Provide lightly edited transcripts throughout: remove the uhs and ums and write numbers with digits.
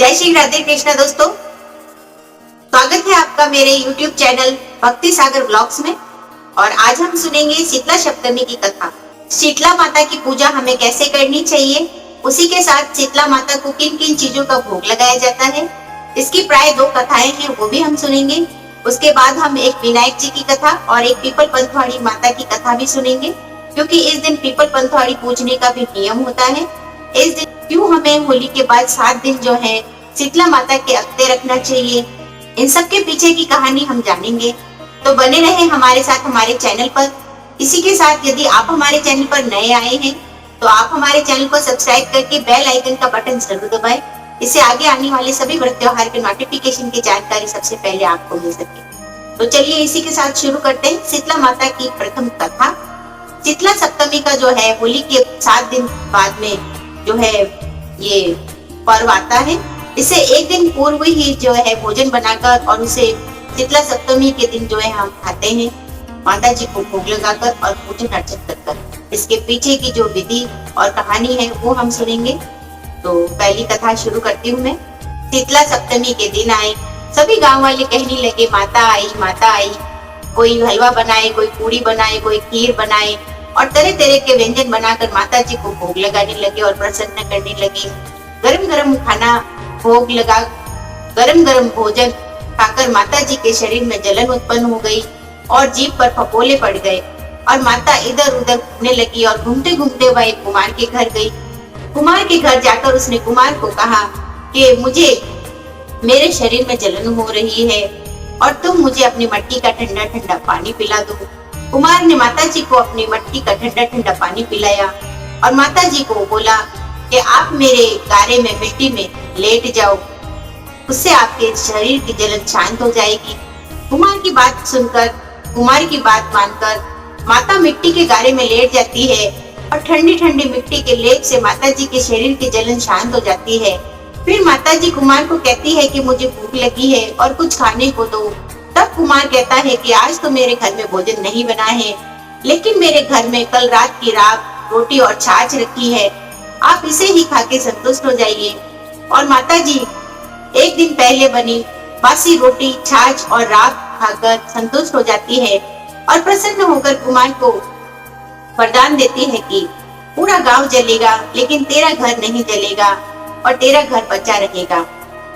जय श्री राधे कृष्णा दोस्तों, स्वागत है आपका मेरे YouTube चैनल भक्ति सागर ब्लॉग्स में। और आज हम सुनेंगे शीतला सप्तमी की कथा। शीतला माता की पूजा हमें कैसे करनी चाहिए, उसी के साथ शीतला माता को किन किन चीजों का भोग लगाया जाता है, इसकी प्राय 2 कथाएं हैं, वो भी हम सुनेंगे। उसके बाद हम एक विनायक जी की कथा और एक पीपल पंथवाड़ी माता की कथा भी सुनेंगे, क्योंकि इस दिन पीपल पंथवाड़ी पूजने का भी नियम होता है। इस दिन क्यों हमें होली के बाद 7 दिन जो है शीतला माता के अक्ते रखना चाहिए, इन सब के पीछे की कहानी हम जानेंगे। तो बने रहे हमारे साथ हमारे चैनल पर। इसी के साथ यदि आप हमारे चैनल पर नए आए हैं तो आप हमारे चैनल को सब्सक्राइब करके बेल आइकन का बटन जरूर दबाएं, इससे आगे आने वाले सभी व्रत त्योहार के नोटिफिकेशन की जानकारी सबसे पहले आपको मिल सके। तो चलिए इसी के साथ शुरू करते हैं शीतला माता की प्रथम कथा। शीतला सप्तमी का जो है होली के 7 दिन बाद में जो है ये पर्व आता है। इसे एक दिन पूर्व ही जो है भोजन बनाकर और उसे शीतला सप्तमी के दिन जो है हम खाते हैं, माता जी को भोग लगाकर और पूजन अर्चन कर। इसके पीछे की जो विधि और कहानी है वो हम सुनेंगे। तो पहली कथा शुरू करती हूँ मैं। शीतला सप्तमी के दिन आए, सभी गांव वाले कहने लगे माता आई, माता आई। कोई हलवा बनाए, कोई पूरी बनाए, कोई खीर बनाए और तरह तरह के व्यंजन बनाकर माता जी को भोग लगाने लगे और प्रसन्न करने लगे। गरम गरम खाना भोग लगा, गरम गरम भोजन खाकर माता जी के शरीर में जलन उत्पन्न हो गई और जीभ पर फपोले पड़ गए और माता इधर उधर घूमने लगी और घूमते घूमते वह एक कुमार के घर गई। कुमार के घर जाकर उसने कुमार को कहा कि मुझे मेरे शरीर में जलन हो रही है और तुम मुझे अपनी मटकी का ठंडा ठंडा पानी पिला दो। कुमार ने माता जी को अपनी मटकी का ठंडा ठंडा पानी पिलाया और माता जी को बोला कि आप मेरे गारे में मिट्टी में लेट जाओ, उससे आपके शरीर की जलन शांत हो जाएगी। कुमार की बात सुनकर, कुमार की बात मानकर माता मिट्टी के गारे में लेट जाती है और ठंडी ठंडी मिट्टी के लेप से माता जी के शरीर की जलन शांत हो जाती है। फिर माता जी कुमार को कहती है कि मुझे भूख लगी है और कुछ खाने को दो। तब कुमार कहता है कि आज तो मेरे घर में भोजन नहीं बना है, लेकिन मेरे घर में कल रात की रात रोटी और छाछ रखी है, आप इसे ही खा के संतुष्ट हो जाइए। और माता जी एक दिन पहले बनी बासी रोटी, छाछ और राख खाकर संतुष्ट हो जाती है और प्रसन्न होकर कुमार को वरदान देती है कि पूरा गांव जलेगा लेकिन तेरा घर नहीं जलेगा और तेरा घर बचा रहेगा।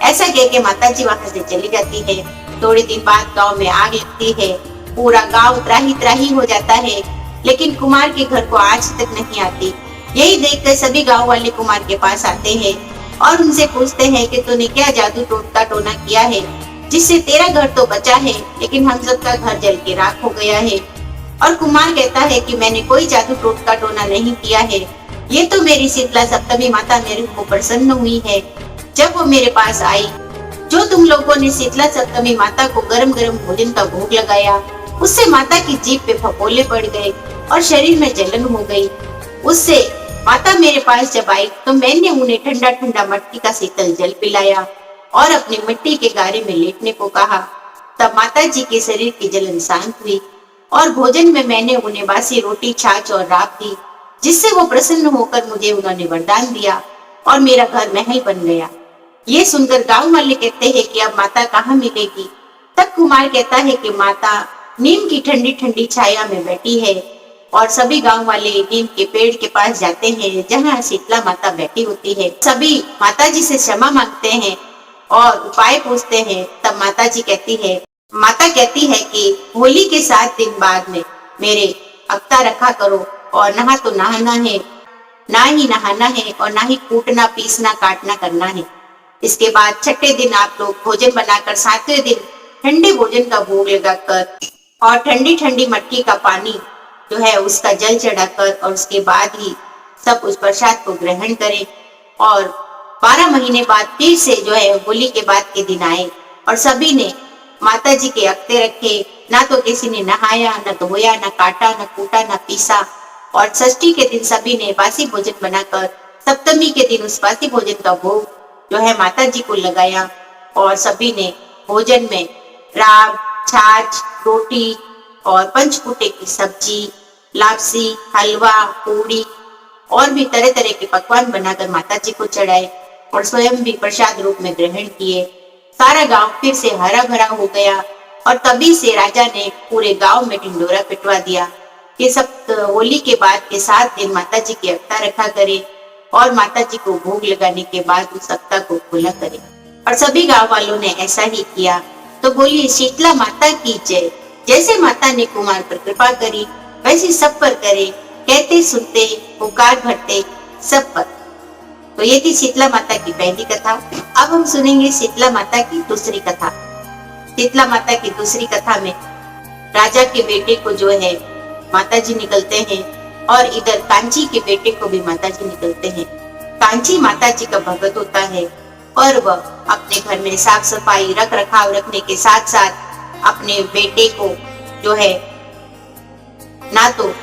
ऐसा कह के माता जी वहां से चली जाती है। थोड़े दिन बाद गांव में आग लगती है, पूरा गांव त्राही त्राही हो जाता है, लेकिन कुमार के घर को आज तक नहीं आती। यही देखकर सभी गांव वाले कुमार के पास आते हैं और उनसे पूछते हैं कि तूने क्या जादू टोटका टोना किया है जिससे तेरा घर तो बचा है लेकिन हम सबका घर जल के राख हो गया है। और कुमार कहता है कि मैंने कोई जादू टोटका टोना नहीं किया है, ये तो मेरी शीतला सप्तमी माता मेरे को प्रसन्न हुई है जब वो मेरे पास आई। जो तुम लोगों ने शीतला सप्तमी माता को गरम गरम भोजन का भोग लगाया, उससे माता की जीभ पे फपोले पड़ गए और शरीर में जलन हो गई। उससे माता मेरे पास जब आई तो मैंने उन्हें ठंडा ठंडा मटकी का शीतल जल पिलाया और अपनी मिट्टी के गारे में लेटने को कहा। तब माता जी के शरीर की जलन शांत हुई और भोजन में मैंने उन्हें बासी रोटी, छाछ और राख दी, जिससे वो प्रसन्न होकर मुझे उन्होंने वरदान दिया और मेरा घर महल बन गया। ये सुनकर गांव वाले कहते हैं कि अब माता कहाँ मिलेगी। तब कुमार कहता है कि माता नीम की ठंडी ठंडी छाया में बैठी है और सभी गांव वाले नीम के पेड़ के पास जाते हैं जहां शीतला माता बैठी होती है। सभी माता जी से क्षमा मांगते हैं और उपाय पूछते हैं। तब माता कहती है कि होली के 7 दिन बाद में मेरे अक्ता रखा करो और ना तो नहाना है, ना ही नहाना है और ना ही कूटना, पीसना, काटना करना है। इसके बाद छठे दिन आप लोग भोजन बनाकर 7वें दिन ठंडे भोजन का भोग लगाकर और ठंडी ठंडी मटकी का पानी जो है उसका जल चढ़ाकर और उसके बाद ही सब उस प्रसाद को ग्रहण करें। और 12 महीने बाद फिर से जो है होली के बाद के दिन आए और सभी ने माता जी के अक्ते रखे। ना तो किसी ने नहाया, न धोया, न काटा, न कूटा, न पीसा। और षष्ठी के दिन सभी ने बासी भोजन बनाकर सप्तमी के दिन उस बासी भोजन का भोग जो है माता जी को लगाया और सभी ने भोजन में राग, छाछ, रोटी और पंचकूटे की सब्जी, लापसी, हलवा, पूड़ी और भी तरह तरह के पकवान बनाकर माता जी को चढ़ाए और स्वयं भी प्रसाद रूप में ग्रहण किए। सारा गांव फिर से हरा भरा हो गया और तभी से राजा ने पूरे गांव में ढिंडोरा पिटवा दिया कि सब होली के बाद के 7 दिन माता जी की अवता रखा करे और माता जी को भोग लगाने के बाद उस अवता को खुला करे। और सभी गांव वालों ने ऐसा ही किया। तो बोलिए शीतला माता की जय। जैसे माता ने कुमार पर कृपा करी वैसे सब पर करे, कहते सुनते पुकार भरते सब पर। तो ये थी शीतला माता की पहली कथा। अब हम सुनेंगे शीतला माता की दूसरी कथा। शीतला माता की दूसरी कथा में राजा के बेटे को जो है माता जी निकलते हैं और इधर कांची के बेटे को भी माता जी निकलते हैं। कांची माता जी का भगत होता है और वह अपने घर में साफ सफाई रख रखाव रखने के साथ साथ अपने बेटे को जो है ना तो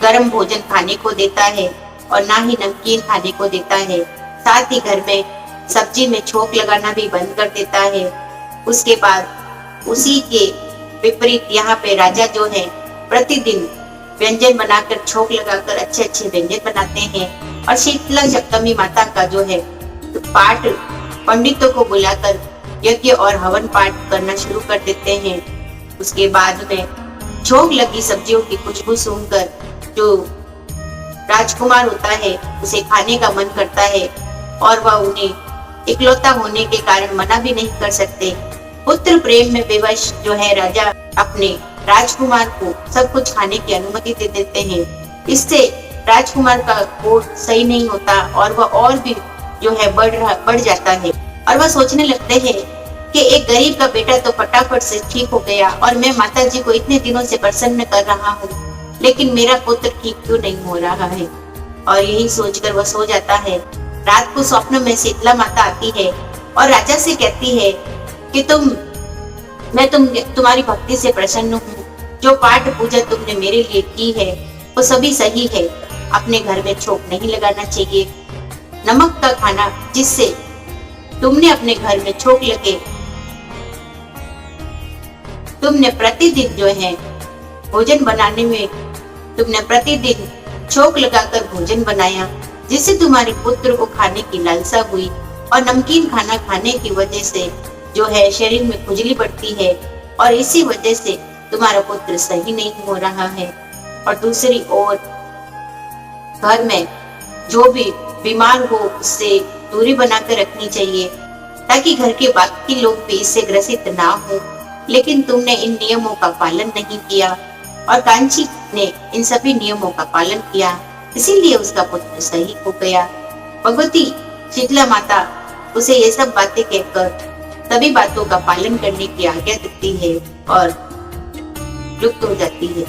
गर्म भोजन खाने को देता है और ना ही नमकीन खाने को देता है। साथ ही घर में सब्जी में छोंक लगाना भी बंद कर देता है। उसके बाद उसी के विपरीत यहाँ पे राजा जो है प्रतिदिन व्यंजन बनाकर छोंक लगाकर अच्छे अच्छे व्यंजन बनाते हैं और शीतला सप्तमी माता का जो है पाठ पंडितों को बुलाकर यज्ञ और हवन पाठ करना शुरू कर देते हैं। उसके बाद में छोंक लगी सब्जियों की खुशबू सूंघकर जो राजकुमार होता है उसे खाने का मन करता है और वह उन्हें इकलौता होने के कारण मना भी नहीं कर सकते। पुत्र प्रेम में विवश जो है राजा अपने राजकुमार को सब कुछ खाने की अनुमति दे देते हैं। इससे राजकुमार का कोट सही नहीं होता और वह और भी जो है बढ़ जाता है और वह सोचने लगते हैं कि एक गरीब का बेटा तो फटाफट से ठीक हो गया और मैं माता जी को इतने दिनों से प्रसन्न कर रहा हूँ, लेकिन मेरा पुत्र ठीक क्यों नहीं हो रहा है। और यही सोचकर वह सो जाता है। रात को स्वप्न में शीतला माता आती है और राजा से कहती है कि मैं तुम्हारी भक्ति से प्रसन्न हूँ। जो पाठ पूजा तुमने मेरे लिए की है वो सभी सही है। अपने घर में छोंक नहीं लगाना चाहिए। नमक का खाना जिससे तुमने अपने घर में छोंक लगे, तुमने प्रतिदिन जो है भोजन बनाने में तुमने प्रतिदिन छोंक लगाकर भोजन बनाया जिससे तुम्हारे पुत्र को खाने की लालसा हुई और नमकीन खाना खाने की वजह से जो है शरीर में खुजली बढ़ती है और इसी वजह से तुम्हारा पुत्र सही नहीं हो रहा है। और दूसरी ओर घर में जो भी बीमार हो उससे दूरी बनाकर रखनी चाहिए ताकि घर के बाकी लोग भी इससे ग्रसित ना हो। लेकिन तुमने इन नियमों का पालन नहीं किया और कांची ने इन सभी नियमों का पालन किया, इसीलिए उसका पुत्र सही हो गया। भगवती शीतला माता उसे ये सब बातें कहकर सभी बातों का पालन करने की आज्ञा देती है और लुप्त हो जाती है।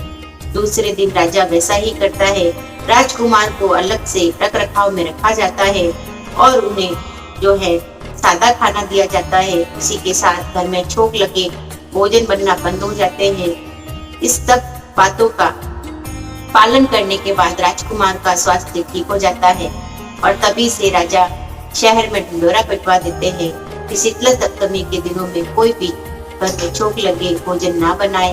दूसरे दिन राजा वैसा ही करता है। राजकुमार को अलग से रख रखाव में रखा जाता है और उन्हें जो है सादा खाना दिया जाता है। उसी के साथ घर में छोंक लगे भोजन बनना बंद हो जाते हैं। इस सब बातों का पालन करने के बाद राजकुमार का स्वास्थ्य ठीक हो जाता है और तभी से राजा शहर में ढिंडोरा पिटवा देते हैं कि शीतला सप्तमी के दिनों में कोई भी घर में छोंक लगे भोजन ना बनाए।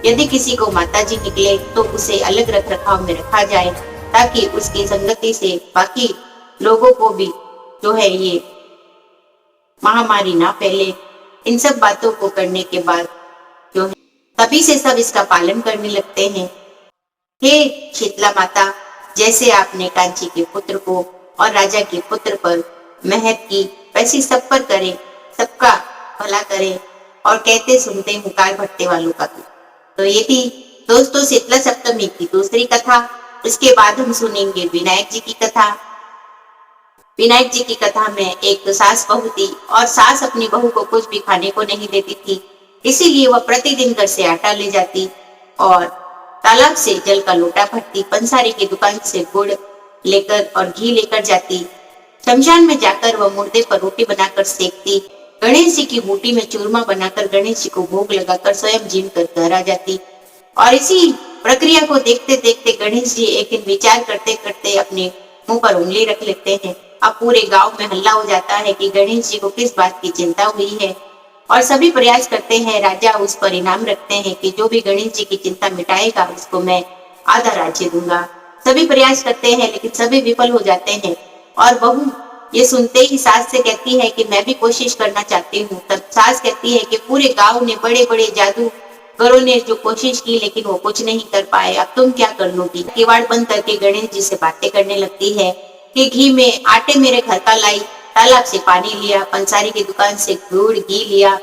यदि किसी को माताजी निकले तो उसे अलग रख रखाव में रखा जाए ताकि उसकी संगति से बाकी लोगों को भी जो है ये महामारी ना फैले। इन सब बातों को करने के बाद जो है तभी से सब इसका पालन करने लगते हैं। हे शीतला माता, जैसे आपने कांची के पुत्र को और राजा के पुत्र पर मेहर की वैसी सब पर करे, सबका भला करे और कहते सुनते हुकार भट्टे वालों का भी। तो ये थी दोस्तों शीतला सप्तमी की दूसरी कथा। इसके बाद हम सुनेंगे विनायक जी की कथा। विनायक जी की कथा में एक सास बहू थी और सास अपनी बहू को कुछ भी खाने को नहीं देती थी, इसीलिए वह प्रतिदिन घर से आटा ले जाती और तालाब से जल का लोटा भरती, पंसारी की दुकान से गुड़ लेकर और घी लेकर जाती। शमशान में जाकर वह मुर्दे पर रोटी बनाकर सेकती। गणेश जी की बूटी में चूरमा बनाकर गणेश जी को भोग लगाकर स्वयं जीव कर घर आ जाती। और इसी प्रक्रिया को देखते देखते गणेश जी एक दिन विचार करते करते अपने मुंह पर उंगली रख लेते हैं। अब पूरे गांव में हल्ला हो जाता है कि गणेश जी को किस बात की चिंता हुई है और सभी प्रयास करते हैं। राजा उस पर इनाम रखते हैं कि जो भी गणेश जी की चिंता मिटाएगा उसको मैं आधा राज्य दूंगा। सभी प्रयास करते हैं लेकिन सभी विफल हो जाते हैं और बहू ये सुनते ही सास से कहती है कि मैं भी कोशिश करना चाहती हूँ। तब सास कहती है कि पूरे गांव ने, बड़े बड़े जादूगरों ने जो कोशिश की लेकिन वो कुछ नहीं कर पाए, अब तुम क्या कर लोगी। किवाड़ बंद करके गणेश जी से बातें करने लगती है कि घी में आटे मेरे घर का लाई, तालाब से पानी लिया, पंसारी की दुकान से गुड़ घी लिया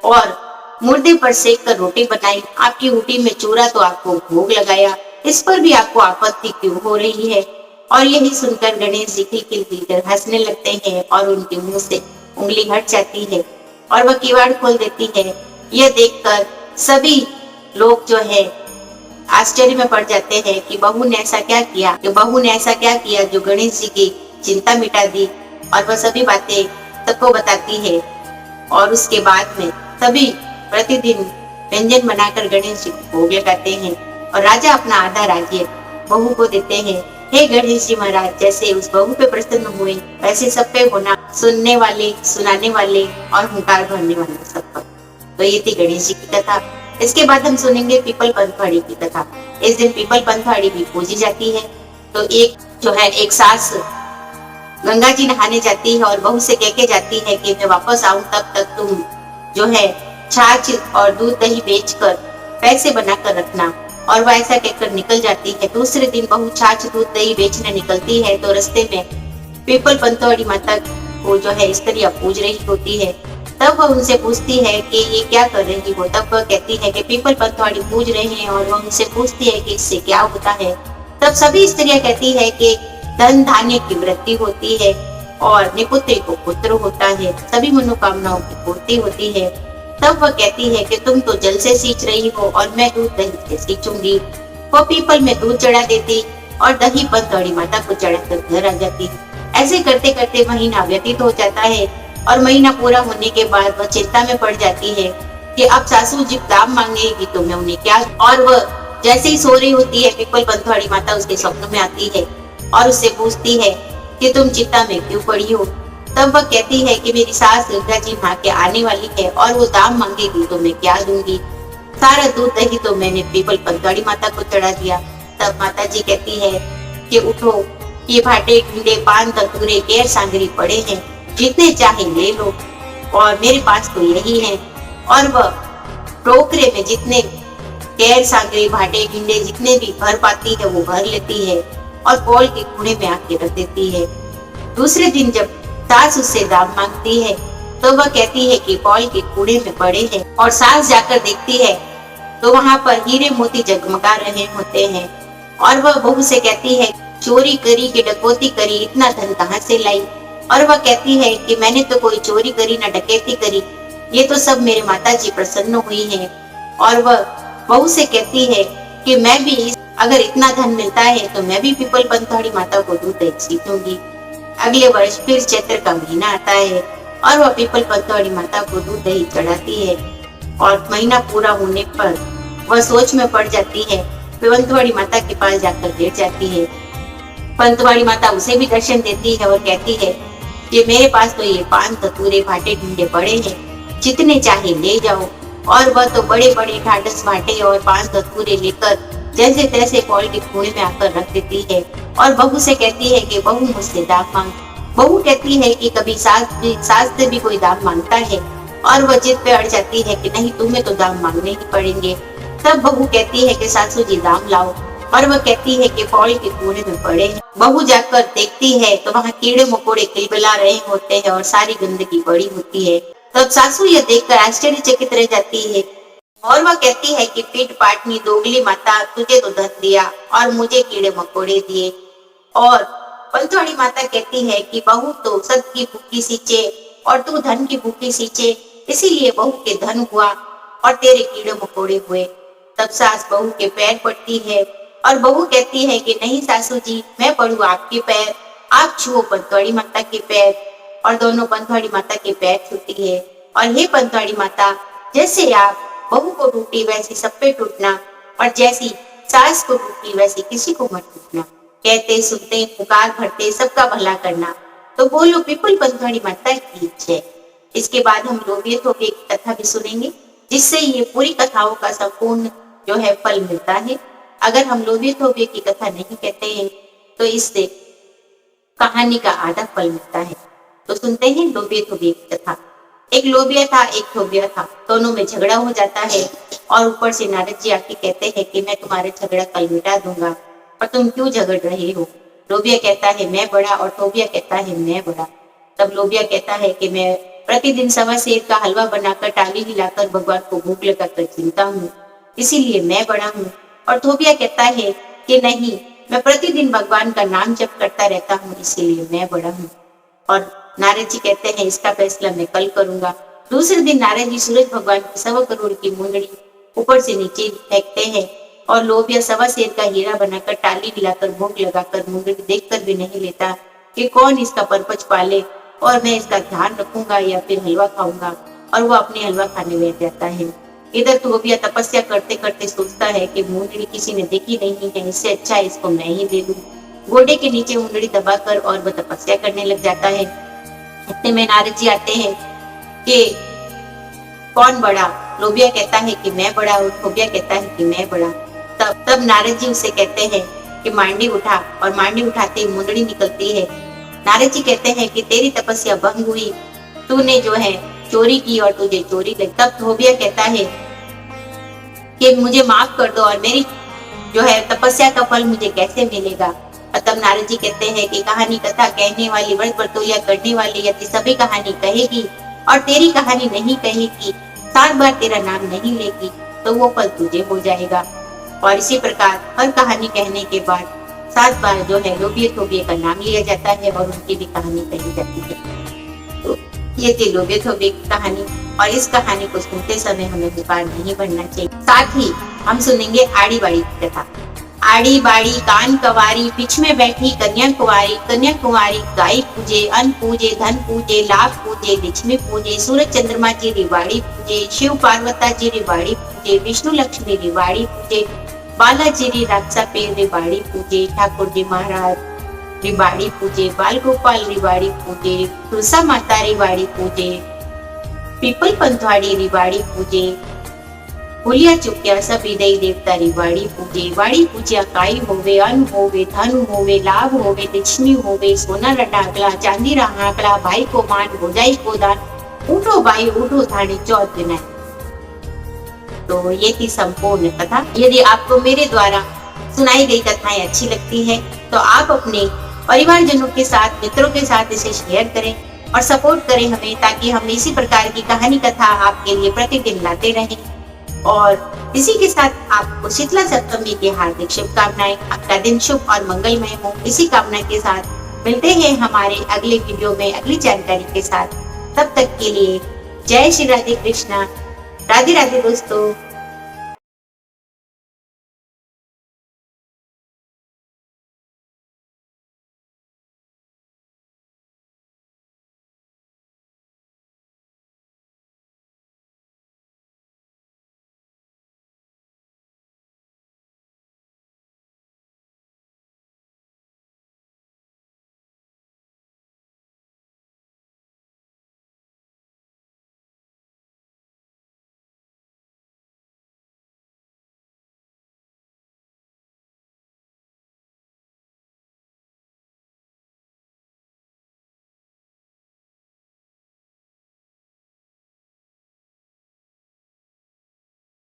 और मुर्दे पर सेक कर रोटी बनाई, आपकी ऊटी में चूरा तो आपको भोग लगाया, इस पर भी आपको आपत्ति क्यों हो रही है। और यही सुनकर गणेश जी खिलखिल हंसने लगते हैं और उनके मुंह से उंगली हट जाती है और वह किवाड़ खोल देती है। यह देखकर सभी लोग जो है आश्चर्य में पड़ जाते हैं कि बहू ने ऐसा क्या किया, जो गणेश जी की चिंता मिटा दी। और वह सभी बातें सबको बताती है और उसके बाद में सभी प्रतिदिन व्यंजन बनाकर गणेश जी को भोग लगाते हैं और राजा अपना आधा राज्य बहू को देते हैं। हे गणेश जी महाराज, जैसे उस बहू पे प्रसन्न हुए वैसे सब पे होना, सुनने वाले, सुनाने वाले और हुंकार भरने वाले सब पर। तो ये थी गणेश जी की कथा। इसके बाद हम सुनेंगे पीपल पंथवाड़ी की कथा। इस दिन पीपल पंथवाड़ी भी पूजी जाती है। तो एक सास गंगा जी नहाने जाती है और बहू से कह के जाती है कि मैं वापस आऊं तब तक तुम जो है छाछ और दूध दही बेचकर पैसे बनाकर रखना। और वह ऐसा कहकर निकल जाती है। दूसरे दिन बहू छाछ दूध दही बेचने निकलती है तो रास्ते में पीपल पंथवाड़ी माता को जो है स्त्रियां पूज रही होती है। तब वह उनसे पूछती है कि ये क्या कर रही हो। तब वह कहती है कि पीपल पंथवाड़ी पूज रहे हैं और वह उनसे पूछती है कि इससे क्या होता है। तब सभी स्त्रियां कहती है कि धन धान्य की वृद्धि होती है और निपुत्री को पुत्र होता है, सभी मनोकामनाओं की पूर्ति होती है। तब वह कहती है कि तुम तो जल से सींच रही हो और मैं दूध दही से सींचूंगी। वो पीपल में दूध चढ़ा देती और दही पंथवाड़ी माता को चढ़ाकर घर आ जाती। ऐसे करते करते महीना व्यतीत हो जाता है और महीना पूरा होने के बाद वह चिंता में पड़ जाती है कि अब सासू जी दाम मांगेगी तो मैं उन्हें क्या। और वह जैसे ही सो रही होती है पीपल पंथवाड़ी माता उसके स्वप्न में आती है और उससे पूछती है कि तुम चिंता में क्यों पड़ी हो। तब वह कहती है कि मेरी सास गंगा जी माँ के आने वाली है और वो दाम मांगेगी तो मैं क्या दूंगी। सारा दूध दही तो मैंने पीपल पंथवाड़ी माता को चढ़ा दिया। तब माता जी कहती है कि उठो, ये भाटे ढूंढे पान तंदूरे गैर सांगरी पड़े हैं, जितने चाहे ले लो और मेरे पास तो यही है। और वह टोकरे में जितने गैर सांगरी भाटे ढूंढे जितने भी भर पाती है वो भर लेती है और पौल के कूड़े में आके रख देती है। दूसरे दिन जब सास उससे दाम मांगती है तो वह कहती है कि पौल के कूड़े में पड़े हैं और सास जाकर देखती है तो वहाँ पर हीरे मोती जगमगा रहे होते हैं। और वह बहू से कहती है चोरी करी कि डकैती करी, इतना धन कहाँ से लाई। और वह कहती है कि मैंने तो कोई चोरी करी न डकैती करी, ये तो सब मेरे माता जी प्रसन्न हुई हैं। और वह बहू से कहती है कि मैं भी अगर इतना धन मिलता है तो मैं भी पीपल पंथवाड़ी माता को दूध दही सींचूंगी। अगले वर्ष फिर चैत्र का महीना आता है और वह पीपल पंथवाड़ी माता को दूध दही चढ़ाती है और महीना पूरा होने पर वह सोच में पड़ जाती है। पंथवाड़ी माता के पास जाकर लेट जाती है। पंथवाड़ी माता उसे भी दर्शन देती है और कहती है कि मेरे पास तो ये पान ततूरे भाटे ढूंढे पड़े हैं, जितने चाहे ले जाओ। और वह तो बड़े बड़े ढाढ़स भाटे और पान ततूरे लेकर जैसे तैसे पौल के कुएं में आकर रख देती है और बहू से कहती है कि बहू मुझसे दाम मांग। बहू कहती है कि कभी सास से भी कोई दाम मांगता है और वह जिद पे अड़ जाती है कि नहीं, तुम्हें तो दाम मांगने ही पड़ेंगे। तब बहू कहती है कि सासू जी दाम लाओ और वह कहती है कि पौल के कूड़े में पड़े हैं। बहू जाकर देखती है तो वहाँ कीड़े मकोड़े किलबिला रहे होते हैं और सारी गंदगी पड़ी होती है। तब सासू यह देखकर आश्चर्यचकित रह जाती है और वह कहती है कि पीठ पाटनी दोगली माता, तुझे तो धन दिया और मुझे कीड़े मकोड़े दिए। और पंथवाड़ी माता कहती है कि बहू तो सद की भूखी सींचे और तू धन की भूखी सींचे, इसीलिए बहू के धन हुआ और तेरे कीड़े मकोड़े हुए। तब सास बहू के पैर पड़ती है और बहू कहती है कि नहीं सासू जी, मैं पढ़ूं आपके पैर, आप छुओ पंथवाड़ी माता के पैर। और दोनों पंथवाड़ी माता के पैर छूती है और हे पंथवाड़ी माता, जैसे आप बहू को टूटी वैसी सब पे टूटना और जैसी सास को टूटी वैसी किसी को मत टूटना। कहते सुनते पुकार भरते सबका भला करना। तो बोलो पीपल पंथवाड़ी माता की जय। इसके बाद हम लोभिये थोपे की कथा भी सुनेंगे, जिससे ये पूरी कथाओं का संपूर्ण जो है फल मिलता है। अगर हम लोभिये थोपे की कथा नहीं कहते हैं तो इससे कहानी का आधा फल मिलता है। तो सुनते हैं लोबिया थोबिया की कथा। एक लोबिया था, एक थोबिया था, दोनों में झगड़ा हो जाता है और ऊपर से नारद जी आके कहते हैं कि मैं तुम्हारे झगड़ा कल मिटा दूंगा और तुम क्यों झगड़ रहे हो। लोबिया कहता है मैं बड़ा और थोबिया कहता है मैं बड़ा। तब लोबिया कहता है कि मैं प्रतिदिन सवा सेर का हलवा बनाकर टाली हिलाकर भगवान को भूख लगाकर छीनता हूँ, इसीलिए मैं बड़ा हूँ। और थोबिया कहता है कि नहीं, मैं प्रतिदिन भगवान का नाम जप करता रहता हूँ, इसीलिए मैं बड़ा हूँ। और नारद जी कहते हैं इसका फैसला मैं कल करूंगा। दूसरे दिन नारद जी सूरज भगवान की 100 करोड़ की मुंदड़ी ऊपर से नीचे फेंकते हैं और लोबिया सवा सेर का हीरा बनाकर टाली हिलाकर भोग लगाकर मुंदड़ी देखकर भी नहीं लेता कि कौन इसका परपच पाले और मैं इसका ध्यान रखूंगा या फिर हलवा खाऊंगा, और वो अपने हलवा खाने बैठ जाता है। इधर थोबिया तपस्या करते करते सोचता है कि मुंदड़ी किसी ने देखी नहीं है, इससे अच्छा है इसको मैं ही ले लूं। गोडे के नीचे मुंदड़ी दबाकर और वह तपस्या करने लग जाता है। इतने में नारद जी आते हैं कि कौन बड़ा। लोबिया कहता है कि मैं बड़ा और थोबिया कहता है कि मैं बड़ा। तब नारद जी उसे कहते हैं कि मांडी उठा, और मांडी उठाते ही मुंदड़ी निकलती है। नारद जी कहते हैं कि तेरी तपस्या भंग हुई, तूने जो है चोरी की और तुझे चोरी लगी। तब थोबिया कहता है कि मुझे माफ कर दो और मेरी जो है तपस्या का फल मुझे कैसे मिलेगा। तब नारद जी कहते हैं कि कहानी कथा कहने वाली व्रत बरतोलिया करने वाली यदि सभी कहानी कहेगी और तेरी कहानी नहीं कहेगी, 7 बार तेरा नाम नहीं लेगी, तो वो फल तुझे हो जाएगा। और इसी प्रकार हर कहानी कहने के बाद 7 बार जो है लोबिया थोबिया का नाम लिया जाता है और उनकी भी कहानी कही जाती है। तो ये थी लोबिया थोबिया की कहानी, और इस कहानी को सुनते समय हमें बुखार नहीं बनना चाहिए। साथ ही हम सुनेंगे आड़ी बाड़ी की कथा। आड़ी बाड़ी कान कवारी, बीच में बैठी कन्या कुंवारी, कन्या कुंवारी गाय पूजे, अन्न पूजे, धन पूजे, लाभ पूजे, लक्ष्मी पूजे, सूरज चंद्रमा जी रिवाड़ी पूजे, शिव पार्वता जी रिवाड़ी पूजे, विष्णु लक्ष्मी रिवाड़ी पूजे, बालाजी री राक्षा पे रिवाड़ी पूजे, ठाकुर जी महाराज रिवाड़ी पूजे, बाल गोपाल रिवाड़ी पूजे, तुलसा माता रिवाड़ी पूजे, पीपल पंथवाड़ी रिवाड़ी पूजे, भूलिया चुकिया सभी देवी देवता रिवाड़ी पूजे। वाड़ी पूजिया काई होवे, अन्न होवे, धन होवे, लाभ होवे, लक्ष्मी होवे, सोना रटाकला, चांदी रहाकला, भाई को मान, भोजाई को दान, उठो भाई उठो थाने चौथ विनाय। तो ये थी संपूर्ण कथा। यदि आपको मेरे द्वारा सुनाई गई कथाएं अच्छी लगती है तो आप अपने परिवारजनों के साथ, मित्रों के साथ इसे शेयर करें और सपोर्ट करें हमें, ताकि हम इसी प्रकार की कहानी कथा आपके लिए प्रतिदिन लाते रहें। और इसी के साथ आपको शीतला सप्तमी की हार्दिक शुभकामनाएं। आपका दिन शुभ और मंगलमय हो, इसी कामना के साथ मिलते हैं हमारे अगले वीडियो में अगली जानकारी के साथ। तब तक के लिए जय श्री राधे कृष्णा, राधे राधे दोस्तों।